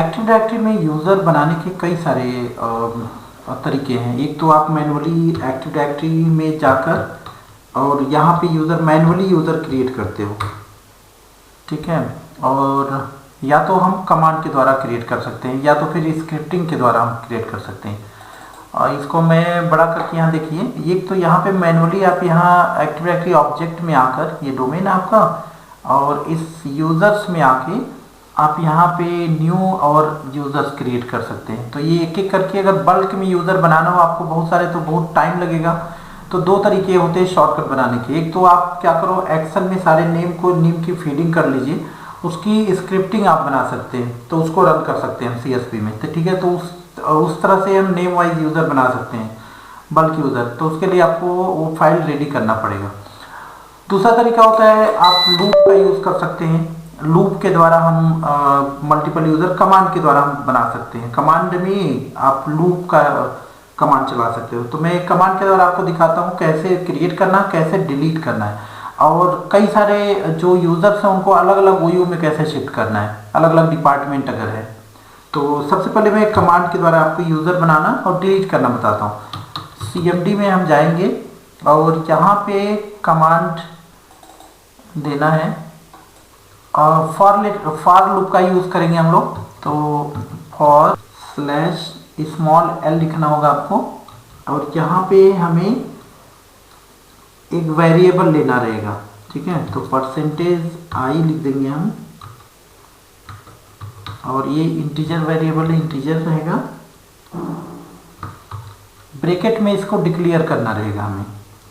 Active directory में user बनाने के कई सारे तरीके हैं। एक तो आप मैनुअली एक्टिव डायरेक्टरी में जाकर और यहाँ पे मैनुअली यूज़र क्रिएट करते हो, ठीक है। और या तो हम कमांड के द्वारा क्रिएट कर सकते हैं या तो फिर स्क्रिप्टिंग के द्वारा हम क्रिएट कर सकते हैं। और इसको मैं बड़ा करके यहाँ देखिए, एक तो यहाँ पे मैनुअली आप यहाँ एक्टिव डायरेक्टरी ऑब्जेक्ट में आकर, ये डोमेन है आपका, और इस यूज़र्स में आके आप यहाँ पे न्यू और यूज़र्स क्रिएट कर सकते हैं। तो ये एक एक करके अगर बल्क में यूज़र बनाना हो आपको बहुत सारे, तो बहुत टाइम लगेगा। तो दो तरीके होते हैं शॉर्टकट बनाने के। एक तो आप क्या करो, एक्सेल में सारे नेम की फीडिंग कर लीजिए, उसकी स्क्रिप्टिंग आप बना सकते हैं, तो उसको रन कर सकते हैं हम CSV में, तो ठीक है। तो उस तरह से हम नेम वाइज यूज़र बना सकते हैं, बल्क यूज़र। तो उसके लिए आपको वो फाइल रेडी करना पड़ेगा। दूसरा तरीका होता है आप लूप का यूज़ कर सकते हैं। लूप के द्वारा हम मल्टीपल यूज़र कमांड के द्वारा हम बना सकते हैं। कमांड में आप लूप का कमांड चला सकते हो। तो मैं कमांड के द्वारा आपको दिखाता हूँ कैसे क्रिएट करना, कैसे डिलीट करना है, और कई सारे जो यूज़र्स हैं उनको अलग अलग OU में कैसे शिफ्ट करना है, अलग अलग डिपार्टमेंट अगर है। तो सबसे पहले मैं कमांड के द्वारा आपको यूज़र बनाना और डिलीट करना बताता हूँ। CMD में हम जाएंगे और यहाँ पे कमांड देना है, और फॉर लूप का यूज़ करेंगे हम लोग। तो फॉर /l लिखना होगा आपको, और यहाँ पे हमें एक वेरिएबल लेना रहेगा, ठीक है। तो %i लिख देंगे हम, और ये इंटीजर वेरिएबल इंटीजर रहेगा। ब्रैकेट में इसको डिक्लेयर करना रहेगा हमें।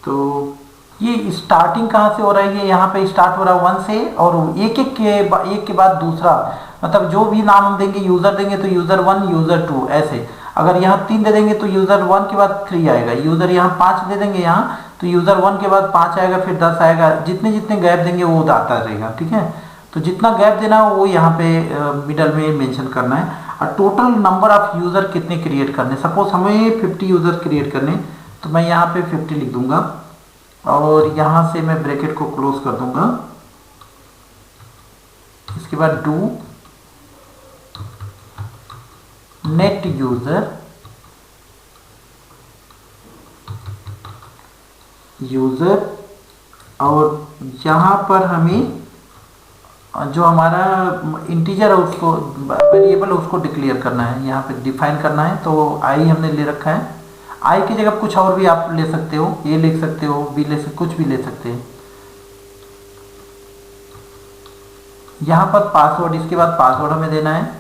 तो ये स्टार्टिंग कहाँ से हो रहा है, ये यहाँ पे स्टार्ट हो रहा है 1 से, और एक के बाद दूसरा, मतलब जो भी नाम हम देंगे, यूज़र देंगे तो user1 user2 ऐसे। अगर यहाँ 3 दे देंगे तो user1 के बाद 3 आएगा, यूज़र यहाँ 5 दे देंगे यहाँ तो user1 के बाद 5 आएगा, फिर 10 आएगा। जितने जितने गैप देंगे वो आता रहेगा, ठीक है। तो जितना गैप देना हो वो यहाँ पे मिडल में मेंशन करना है। और टोटल नंबर ऑफ यूज़र कितने क्रिएट करने, सपोज हमें 50 यूज़र क्रिएट करने, तो मैं यहाँ पे 50 लिख दूंगा, और यहाँ से मैं ब्रैकेट को क्लोज कर दूंगा। इसके बाद डू नेट यूज़र, और यहाँ पर हमें जो हमारा इंटीजर है उसको, वेरिएबल उसको डिक्लेयर करना है, यहाँ पे डिफाइन करना है। तो i हमने ले रखा है। i की जगह कुछ और भी आप ले सकते हो, a लिख सकते हो, b ले सकते, कुछ भी ले सकते हैं। यहाँ पर पासवर्ड, इसके बाद पासवर्ड हमें देना है।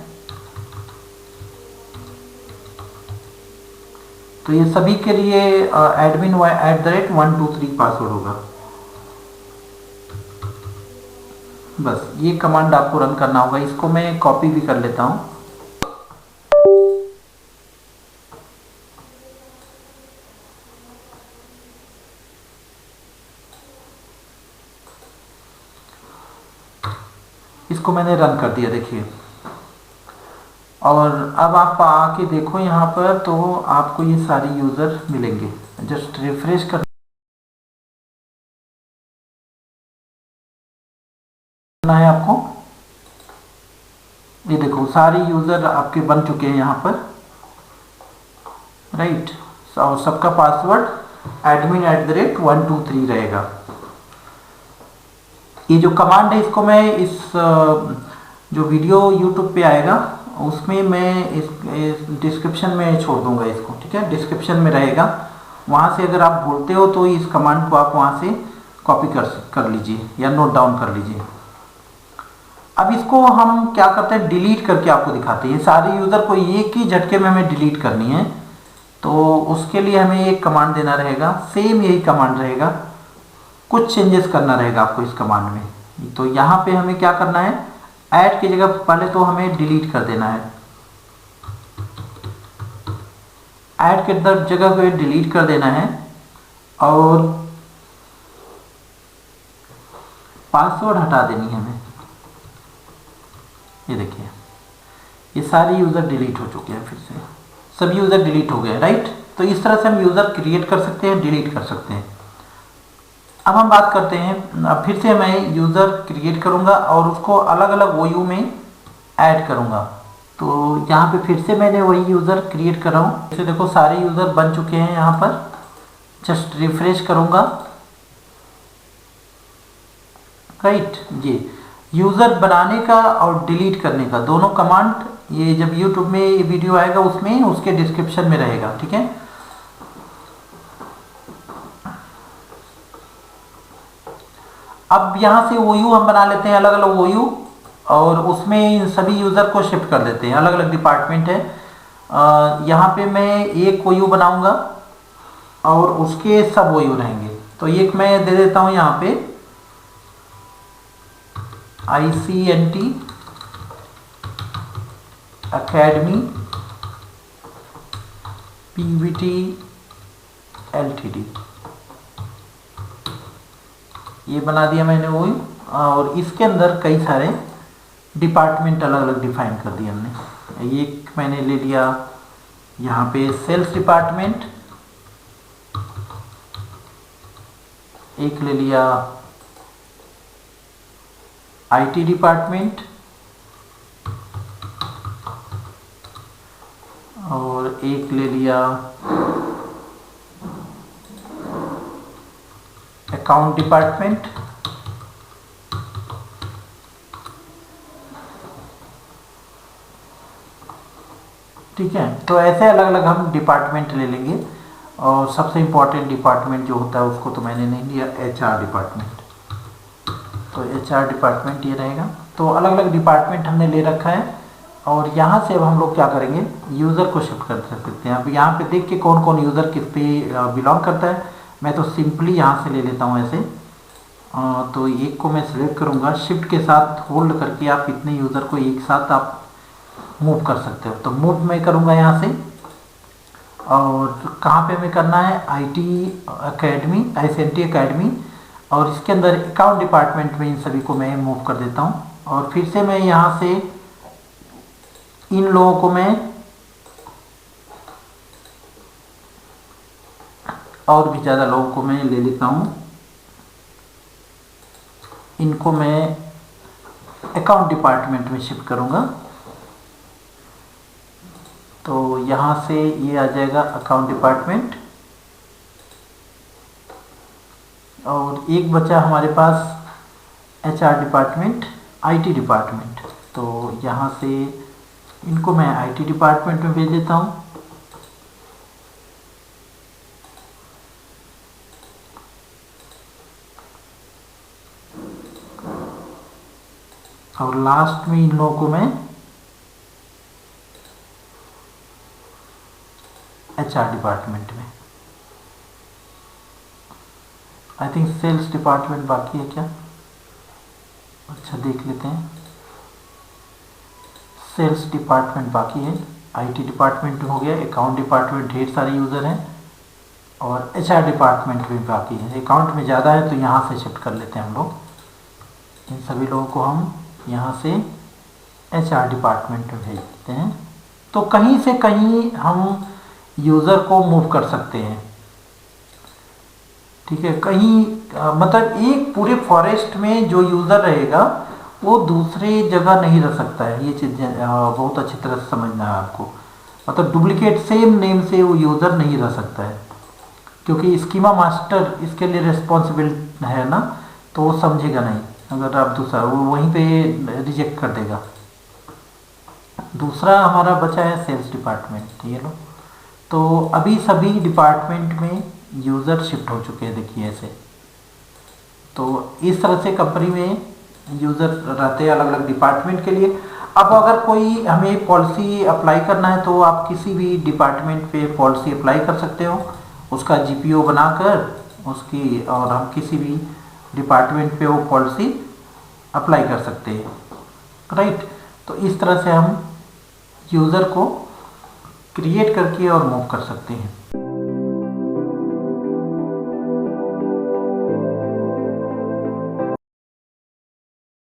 तो ये सभी के लिए admin@123 पासवर्ड होगा। बस ये कमांड आपको रन करना होगा। इसको मैं कॉपी भी कर लेता हूं। इसको मैंने रन कर दिया, देखिए। और अब आप आके देखो यहाँ पर, तो आपको ये सारे यूज़र मिलेंगे। जस्ट रिफ्रेश करना है आपको। ये देखो सारे यूज़र आपके बन चुके हैं यहाँ पर, राइट। और सबका पासवर्ड admin@123 रहेगा। ये जो कमांड है इसको मैं इस जो वीडियो YouTube पे आएगा उसमें मैं इस डिस्क्रिप्शन में छोड़ दूंगा इसको, ठीक है। डिस्क्रिप्शन में रहेगा, वहाँ से अगर आप भूलते हो तो इस कमांड को आप वहाँ से कॉपी कर लीजिए या नोट डाउन कर लीजिए। अब इसको हम क्या करते हैं, डिलीट करके आपको दिखाते हैं। ये सारे यूज़र को एक ही झटके में हमें डिलीट करनी है, तो उसके लिए हमें एक कमांड देना रहेगा। सेम यही कमांड रहेगा, कुछ चेंजेस करना रहेगा आपको इस कमांड में। तो यहाँ पे हमें क्या करना है, ऐड की जगह पहले तो हमें डिलीट कर देना है। ऐड के जगह को डिलीट कर देना है, और पासवर्ड हटा देनी है हमें। ये देखिए ये सारे यूज़र डिलीट हो चुके हैं, फिर से सभी यूज़र डिलीट हो गए, राइट। तो इस तरह से हम यूज़र क्रिएट कर सकते हैं, डिलीट कर सकते हैं। अब हम बात करते हैं, अब फिर से मैं यूज़र क्रिएट करूंगा और उसको अलग अलग OU में ऐड करूंगा। तो यहाँ पे फिर से मैंने वही यूज़र क्रिएट कर रहा हूँ। जैसे देखो सारे यूज़र बन चुके हैं। यहाँ पर जस्ट रिफ्रेश करूँगा, राइट। ये यूज़र बनाने का और डिलीट करने का दोनों कमांड, ये जब यूट्यूब में ये वीडियो आएगा उसमें उसके डिस्क्रिप्शन में रहेगा, ठीक है। अब यहाँ से OU हम बना लेते हैं, अलग अलग OU, और उसमें इन सभी यूज़र को शिफ्ट कर देते हैं। अलग अलग डिपार्टमेंट है। यहाँ पे मैं एक OU बनाऊंगा और उसके सब OU रहेंगे। तो एक मैं दे देता हूँ यहाँ पे ICNT Academy PVT LTD, ये बना दिया मैंने OU। और इसके अंदर कई सारे डिपार्टमेंट अलग अलग डिफाइन कर दिए हमने। एक मैंने ले लिया यहाँ पे सेल्स डिपार्टमेंट, एक ले लिया IT डिपार्टमेंट, और एक ले लिया अकाउंट डिपार्टमेंट, ठीक है। तो ऐसे अलग अलग हम डिपार्टमेंट ले लेंगे। और सबसे इम्पोर्टेंट डिपार्टमेंट जो होता है उसको तो मैंने नहीं लिया, HR डिपार्टमेंट। तो HR डिपार्टमेंट ये रहेगा। तो अलग अलग डिपार्टमेंट हमने ले रखा है। और यहाँ से अब हम लोग क्या करेंगे, यूज़र को शिफ्ट कर सकते हैं। अब यहाँ पे देख के कौन कौन यूज़र किस पे बिलोंग करता है, मैं तो सिंपली यहाँ से ले लेता हूँ ऐसे। तो एक को मैं सिलेक्ट करूँगा, शिफ्ट के साथ होल्ड करके आप इतने यूज़र को एक साथ आप मूव कर सकते हो। तो मूव मैं करूँगा यहाँ से, और कहाँ पे मैं करना है, ICNT अकेडमी, और इसके अंदर अकाउंट डिपार्टमेंट में इन सभी को मैं मूव कर देता हूँ। और फिर से मैं यहाँ से इन लोगों को मैं और भी ज़्यादा लोगों को मैं ले लेता हूँ, इनको मैं अकाउंट डिपार्टमेंट में शिफ्ट करूँगा। तो यहाँ से ये आ जाएगा अकाउंट डिपार्टमेंट, और एक बचा हमारे पास HR डिपार्टमेंट, IT डिपार्टमेंट। तो यहाँ से इनको मैं IT डिपार्टमेंट में भेज देता हूँ। और लास्ट में इन लोगों को मैं HR डिपार्टमेंट में। आई थिंक सेल्स डिपार्टमेंट बाकी है क्या, अच्छा देख लेते हैं। सेल्स डिपार्टमेंट बाकी है, IT डिपार्टमेंट हो गया, अकाउंट डिपार्टमेंट ढेर सारे यूज़र हैं, और HR डिपार्टमेंट भी बाकी है। अकाउंट में ज़्यादा है तो यहाँ से शिफ्ट कर लेते हैं हम लोग। इन सभी लोगों को हम यहाँ से HR डिपार्टमेंट में भेज देते हैं। तो कहीं से कहीं हम यूज़र को मूव कर सकते हैं, ठीक है। कहीं मतलब एक पूरे फॉरेस्ट में जो यूज़र रहेगा वो दूसरी जगह नहीं रह सकता है। ये चीज़ बहुत अच्छी तरह से समझना है आपको। मतलब डुप्लीकेट सेम नेम से वो यूज़र नहीं रह सकता है, क्योंकि स्कीमा मास्टर इसके लिए रिस्पॉन्सिबल है ना, तो वो समझेगा नहीं अगर आप दूसरा, वो वहीं पे रिजेक्ट कर देगा। दूसरा हमारा बचा है सेल्स डिपार्टमेंट, ये लो। तो अभी सभी डिपार्टमेंट में यूज़र शिफ्ट हो चुके हैं, देखिए ऐसे। तो इस तरह से कंपनी में यूज़र रहते हैं अलग अलग डिपार्टमेंट के लिए। अब अगर कोई हमें पॉलिसी अप्लाई करना है तो आप किसी भी डिपार्टमेंट पे पॉलिसी अप्लाई कर सकते हो, उसका GPO बनाकर उसकी, और हम किसी भी डिपार्टमेंट पे वो पॉलिसी अप्लाई कर सकते हैं, राइट। तो इस तरह से हम यूज़र को क्रिएट करके और मूव कर सकते हैं।